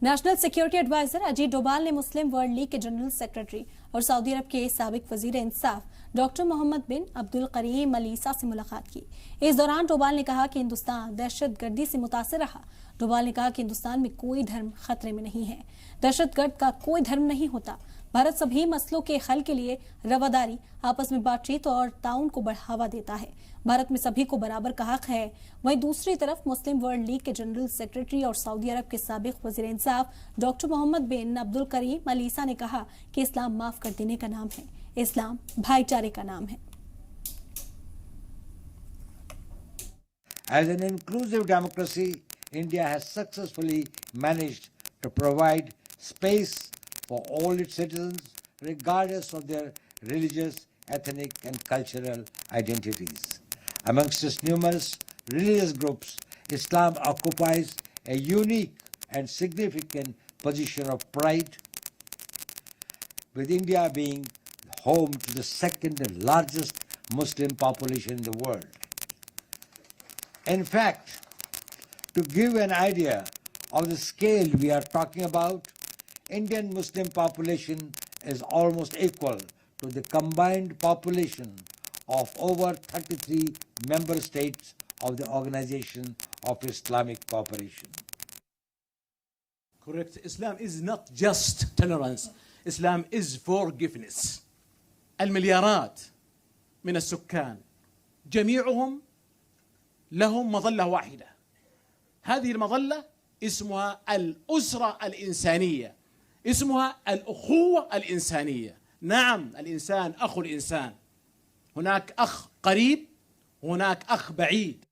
National security adviser Ajit Doval ने Muslim World League के general secretary और सऊदी अरब के साबिक वजीर इंसाफ doctor Mohammad bin Abdul Karim Al Issa से मुलाकात की। इस दौरान डोभाल ने कहा कि हिंदुस्तान दहशतगर्दी से मुतासिर रहा। डोभाल ने कहा कि हिंदुस्तान में कोई धर्म खतरे में नहीं है, दहशतगर्द का कोई धर्म नहीं होता। भारत सभी मसलों के हल के लिए रवादारी, आपस में बातचीत और ताउन को बढ़ावा देता है। भारत में सभी को बराबर का हक है। वहीं दूसरी तरफ मुस्लिम वर्ल्ड लीग के जनरल सेक्रेटरी और सऊदी अरब के साबिक वजीर इंसाफ doctor Mohammad bin Abdul Karim Al ईसा ने कहा कि इस्लाम माफ कर देने का नाम है, इस्लाम भाईचारे का नाम है। As an inclusive democracy, India has successfully managed to provide space for all its citizens, regardless of their religious, ethnic, and cultural identities. Amongst its numerous religious groups, Islam occupies a unique and significant position of pride, with India being home to the second largest Muslim population in the world. In fact, to give an idea of the scale we are talking about, Indian Muslim population is almost equal to the combined population of over 33 member states of the Organization of Islamic Cooperation. Correct. Islam is not just tolerance. Islam is forgiveness. المليارات من السكان جميعهم لهم مظلة واحدة. هذه المظلة اسمها الأسرة الإنسانية، اسمها الأخوة الإنسانية. نعم، الإنسان أخو الإنسان، هناك أخ قريب، هناك أخ بعيد.